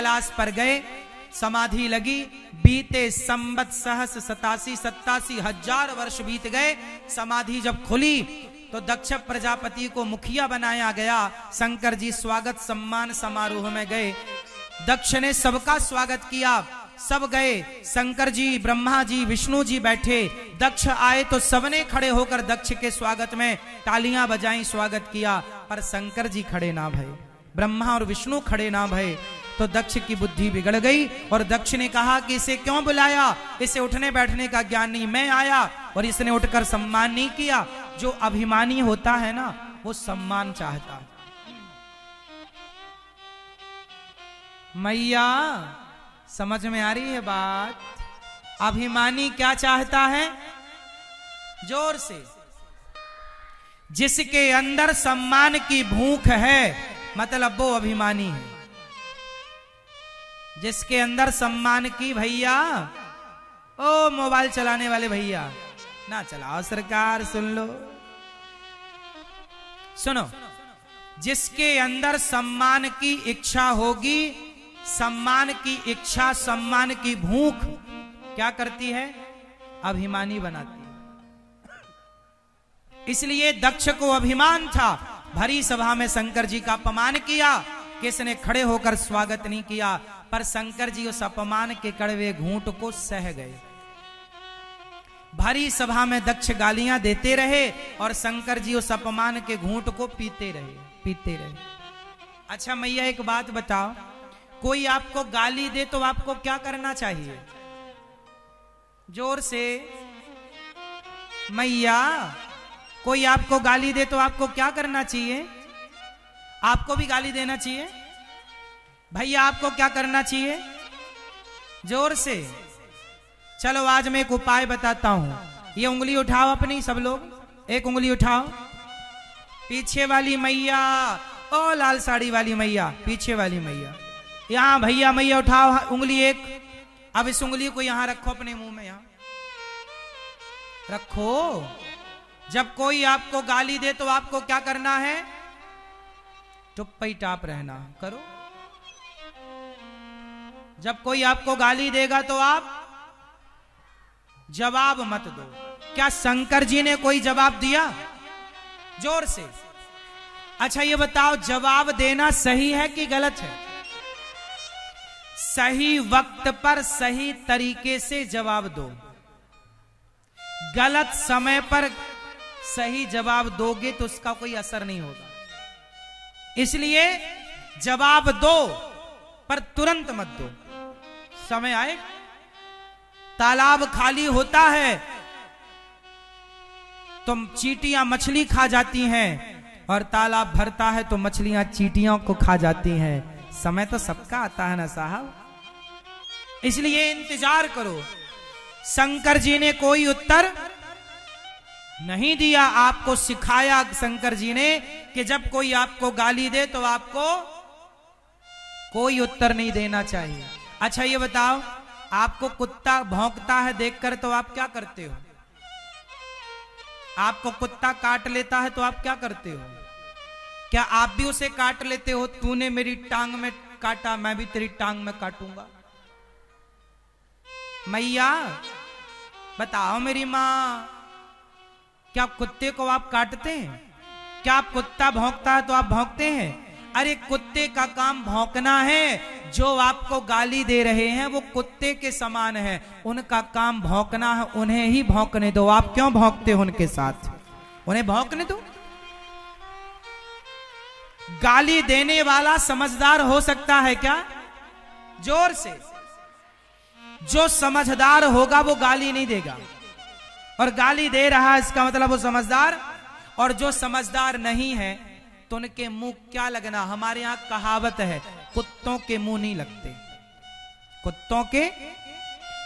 कैलाश पर गए, समाधि लगी। बीते संवत सहस 87 वर्ष बीत गए। समाधि जब खुली तो दक्ष प्रजापति को मुखिया बनाया गया। शंकर जी स्वागत सम्मान समारोह में गए। दक्ष ने सबका स्वागत किया, सब गए। शंकर जी, ब्रह्मा जी, विष्णु जी बैठे। दक्ष आए तो सबने खड़े होकर दक्ष के स्वागत में तालियां बजाई, स्वागत किया। पर शंकर जी खड़े ना भये, ब्रह्मा और विष्णु खड़े ना भये। तो दक्ष की बुद्धि बिगड़ गई और दक्ष ने कहा कि इसे क्यों बुलाया, इसे उठने बैठने का ज्ञान नहीं। मैं आया और इसने उठकर सम्मान नहीं किया। जो अभिमानी होता है ना, वो सम्मान चाहता है। मैया समझ में आ रही है बात? अभिमानी क्या चाहता है? जोर से। जिसके अंदर सम्मान की भूख है, मतलब वो अभिमानी है। जिसके अंदर सम्मान की, भैया ओ मोबाइल चलाने वाले भैया ना चलाओ, सरकार सुन लो, सुनो। जिसके अंदर सम्मान की इच्छा होगी, सम्मान की इच्छा, सम्मान की भूख क्या करती है? अभिमानी बनाती है। इसलिए दक्ष को अभिमान था। भरी सभा में शंकर जी का अपमान किया, किसने खड़े होकर स्वागत नहीं किया। पर शंकर जी उस अपमान के कड़वे घूंट को सह गए। भरी सभा में दक्ष गालियां देते रहे और शंकर जी उस अपमान के घूंट को पीते रहे। अच्छा मैया एक बात बताओ, कोई आपको गाली दे तो आपको क्या करना चाहिए? जोर से। मैया कोई आपको गाली दे तो आपको क्या करना चाहिए? आपको भी गाली देना चाहिए? भैया आपको क्या करना चाहिए? जोर से। चलो आज मैं एक उपाय बताता हूं। ये उंगली उठाओ अपनी, सब लोग एक उंगली उठाओ। पीछे वाली मैया, ओ लाल साड़ी वाली मैया, पीछे वाली मैया, यहां भैया मैया उठाओ उंगली एक। अब इस उंगली को यहां रखो, अपने मुंह में यहां रखो। जब कोई आपको गाली दे तो आपको क्या करना है? चुप्पी-टाप रहना। करो। जब कोई आपको गाली देगा तो आप जवाब मत दो। क्या शंकर जी ने कोई जवाब दिया? जोर से। अच्छा ये बताओ, जवाब देना सही है कि गलत है? सही वक्त पर सही तरीके से जवाब दो। गलत समय पर सही जवाब दोगे तो उसका कोई असर नहीं होगा। इसलिए जवाब दो, पर तुरंत मत दो। समय आए, तालाब खाली होता है तो चींटियां मछली खा जाती हैं, और तालाब भरता है तो मछलियां चींटियों को खा जाती हैं। समय तो सबका आता है ना साहब, इसलिए इंतजार करो। शंकर जी ने कोई उत्तर नहीं दिया। आपको सिखाया शंकर जी ने कि जब कोई आपको गाली दे तो आपको कोई उत्तर नहीं देना चाहिए। अच्छा ये बताओ, आपको कुत्ता भौंकता है देखकर तो आप क्या करते हो? आपको कुत्ता काट लेता है तो आप क्या करते हो? क्या आप भी उसे काट लेते हो? तूने मेरी टांग में काटा, मैं भी तेरी टांग में काटूंगा। मैया बताओ मेरी मां, क्या कुत्ते को आप काटते हैं? क्या आप कुत्ता भौंकता है तो आप भौंकते हैं? अरे कुत्ते का काम भौंकना है। जो आपको गाली दे रहे हैं वो कुत्ते के समान है, उनका काम भौंकना है, उन्हें ही भौंकने दो। आप क्यों भौंकते हो उनके साथ? उन्हें भौंकने दो। गाली देने वाला समझदार हो सकता है क्या? जोर से। जो समझदार होगा वो गाली नहीं देगा, और गाली दे रहा है इसका मतलब वो समझदार। और जो समझदार नहीं है तो उनके मुंह क्या लगना? हमारे यहां कहावत है, कुत्तों के मुंह नहीं लगते। कुत्तों के,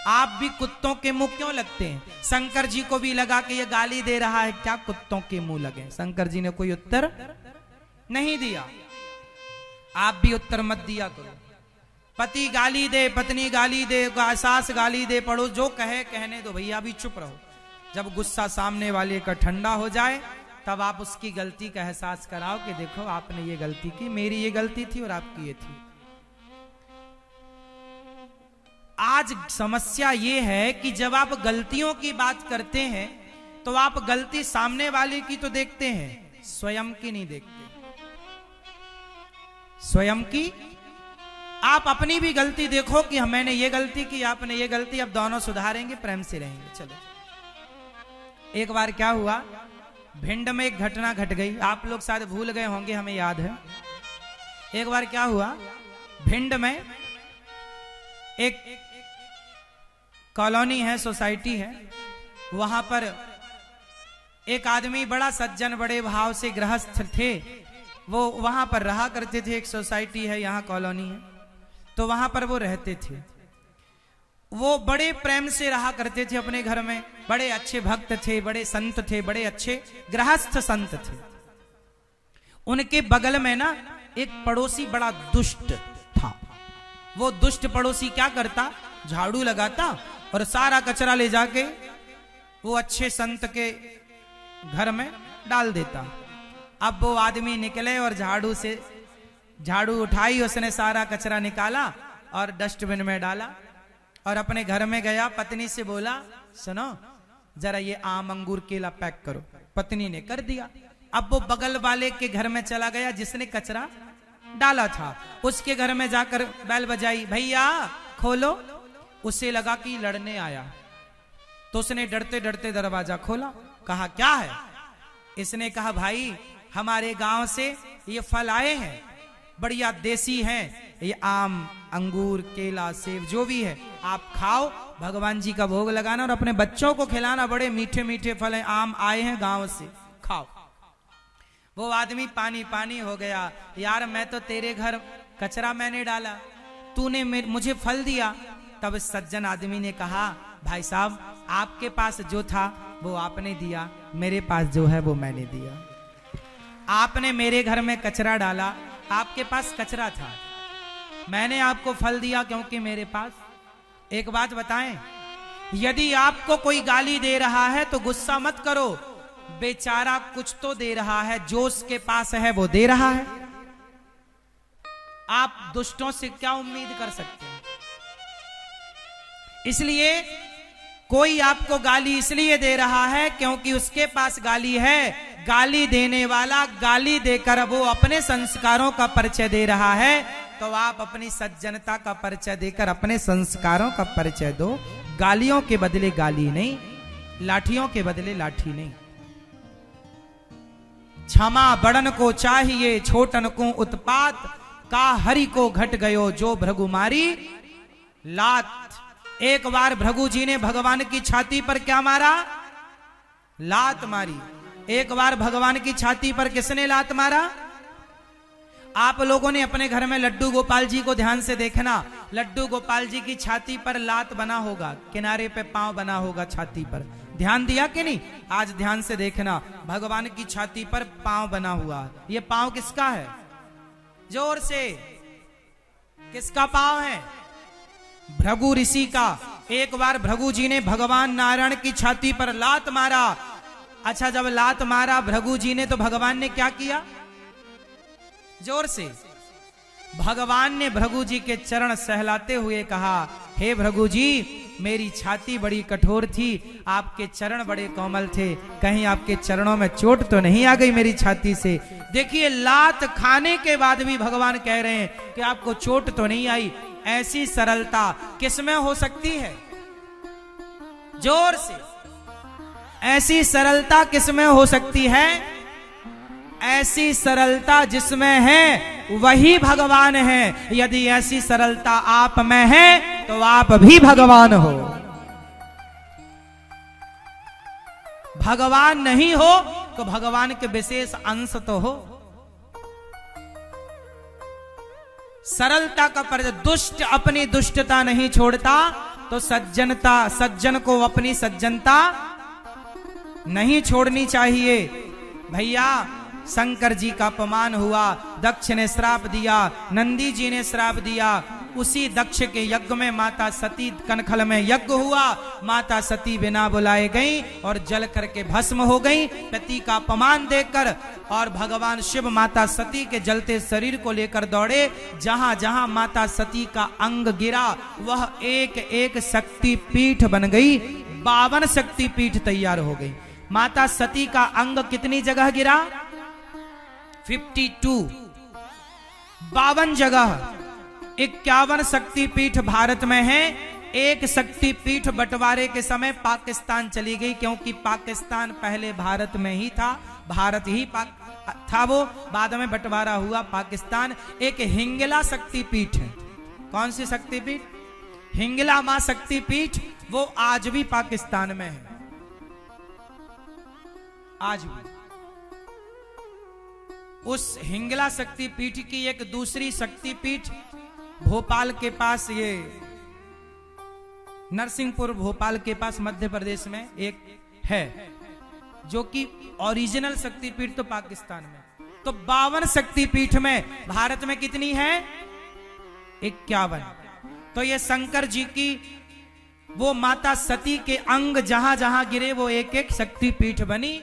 आप भी कुत्तों के मुंह क्यों लगते हैं? शंकर जी को भी लगा कि ये गाली दे रहा है, क्या कुत्तों के मुंह लगे? शंकर जी ने कोई उत्तर नहीं दिया। आप भी उत्तर मत दिया करो। पति गाली दे, पत्नी गाली दे, सास गाली दे, पड़ोस जो कहे कहने दो, भैया भी चुप रहो। जब गुस्सा सामने वाले का ठंडा हो जाए तब आप उसकी गलती का एहसास कराओ कि देखो आपने ये गलती की, मेरी ये गलती थी और आपकी ये थी। आज समस्या ये है कि जब आप गलतियों की बात करते हैं तो आप गलती सामने वाले की तो देखते हैं, स्वयं की नहीं देखते। स्वयं की आप अपनी भी गलती देखो कि मैंने ये गलती की, आपने ये गलती, अब दोनों सुधारेंगे, प्रेम से रहेंगे। चलो, एक बार क्या हुआ, भिंड में एक घटना घट गई, आप लोग शायद भूल गए होंगे, हमें याद है। एक बार क्या हुआ, भिंड में एक कॉलोनी है, सोसाइटी है, वहां पर एक आदमी बड़ा सज्जन, बड़े भाव से गृहस्थ थे, वो वहां पर रहा करते थे। एक सोसाइटी है, यहाँ कॉलोनी है, तो वहां पर वो रहते थे। वो बड़े प्रेम से रहा करते थे अपने घर में, बड़े अच्छे भक्त थे, बड़े संत थे, बड़े अच्छे गृहस्थ संत थे। उनके बगल में ना एक पड़ोसी बड़ा दुष्ट था। वो दुष्ट पड़ोसी क्या करता, झाड़ू लगाता और सारा कचरा ले जाके वो अच्छे संत के घर में डाल देता। अब वो आदमी निकले और झाड़ू उठाई, उसने सारा कचरा निकाला और डस्टबिन में डाला और अपने घर में गया। पत्नी से बोला, सुनो जरा ये आम अंगूर केला पैक करो। पत्नी ने कर दिया। अब वो बगल वाले के घर में चला गया जिसने कचरा डाला था, उसके घर में जाकर बैल बजाई, भैया खोलो। उसे लगा कि लड़ने आया, तो उसने डरते डरते दरवाजा खोला। कहा क्या है? इसने कहा भाई हमारे गांव से ये फल आए हैं, बढ़िया देसी हैं, ये आम अंगूर केला सेब जो भी है आप खाओ, भगवान जी का भोग लगाना और अपने बच्चों को खिलाना, बड़े मीठे मीठे फल हैं, आम आए हैं गांव से, खाओ। वो आदमी पानी पानी हो गया, यार मैं तो तेरे घर कचरा मैंने डाला, तूने मुझे फल दिया। तब सज्जन आदमी ने कहा, भाई साहब आपके पास जो था वो आपने दिया, मेरे पास जो है वो मैंने दिया। आपने मेरे घर में कचरा डाला, आपके पास कचरा था, मैंने आपको फल दिया क्योंकि मेरे पास। एक बात बताएं, यदि आपको कोई गाली दे रहा है तो गुस्सा मत करो, बेचारा कुछ तो दे रहा है, जो उसके पास है वो दे रहा है। आप दुष्टों से क्या उम्मीद कर सकते हैं? इसलिए कोई आपको गाली इसलिए दे रहा है क्योंकि उसके पास गाली है। गाली देने वाला गाली देकर वो अपने संस्कारों का परिचय दे रहा है, तो आप अपनी सज्जनता का परिचय देकर अपने संस्कारों का परिचय दो। गालियों के बदले गाली नहीं, लाठियों के बदले लाठी नहीं। क्षमा बड़न को चाहिए, छोटन को उत्पात, का हरि को घट गयो जो भृगुमारी लात। एक बार भृगु जी ने भगवान की छाती पर क्या मारा? लात मारी। एक बार भगवान की छाती पर किसने लात मारा? आप लोगों ने अपने घर में लड्डू गोपाल जी को ध्यान से देखना, लड्डू गोपाल जी की छाती पर लात बना होगा, किनारे पे पांव बना होगा छाती पर, ध्यान दिया कि नहीं? आज ध्यान से देखना, भगवान की छाती पर पांव बना हुआ। ये पांव किसका है? जोर से, किसका पांव है? भृगु ऋषि का। एक बार भृगु जी ने भगवान नारायण की छाती पर लात मारा। अच्छा, जब लात मारा भृगु जी ने तो भगवान ने क्या किया? जोर से। भगवान ने भृगु जी के चरण सहलाते हुए कहा, हे भृगु जी, मेरी छाती बड़ी कठोर थी, आपके चरण बड़े कोमल थे, कहीं आपके चरणों में चोट तो नहीं आ गई मेरी छाती से? देखिए, लात खाने के बाद भी भगवान कह रहे हैं कि आपको चोट तो नहीं आई। ऐसी सरलता किसमें हो सकती है? जोर से। ऐसी सरलता किसमें हो सकती है? ऐसी सरलता जिसमें है वही भगवान है। यदि ऐसी सरलता आप में है तो आप भी भगवान हो। भगवान नहीं हो तो भगवान के विशेष अंश तो हो। सरलता का परिचय। दुष्ट अपनी दुष्टता नहीं छोड़ता तो सज्जन को अपनी सज्जनता नहीं छोड़नी चाहिए। भैया, शंकर जी का अपमान हुआ, दक्ष ने श्राप दिया, नंदी जी ने श्राप दिया, उसी दक्ष के यज्ञ में माता सती कनखल में यज्ञ हुआ, माता सती बिना बुलाए गई और जल करके भस्म हो गई पति का अपमान देकर। और भगवान शिव माता सती के जलते शरीर को लेकर दौड़े, जहां जहां माता सती का अंग गिरा वह एक एक शक्ति पीठ बन गई, 52 शक्ति पीठ तैयार हो गई। माता सती का अंग कितनी जगह गिरा? 52, 52 जगह। 51 शक्तिपीठ भारत में है। एक शक्तिपीठ बंटवारे के समय पाकिस्तान चली गई, क्योंकि पाकिस्तान पहले भारत में ही था, भारत ही था वो, बाद में बंटवारा हुआ पाकिस्तान। एक हिंगला शक्तिपीठ है। कौन सी शक्तिपीठ? हिंगला मां शक्तिपीठ, वो आज भी पाकिस्तान में है, आज भी। उस हिंगला शक्तिपीठ की एक दूसरी शक्तिपीठ भोपाल के पास, ये नरसिंहपुर भोपाल के पास मध्य प्रदेश में एक है, जो कि ओरिजिनल शक्तिपीठ तो पाकिस्तान में। तो 52 शक्तिपीठ में भारत में कितनी है? 51। तो ये शंकर जी की वो माता सती के अंग जहां जहां गिरे वो एक एक शक्तिपीठ बनी।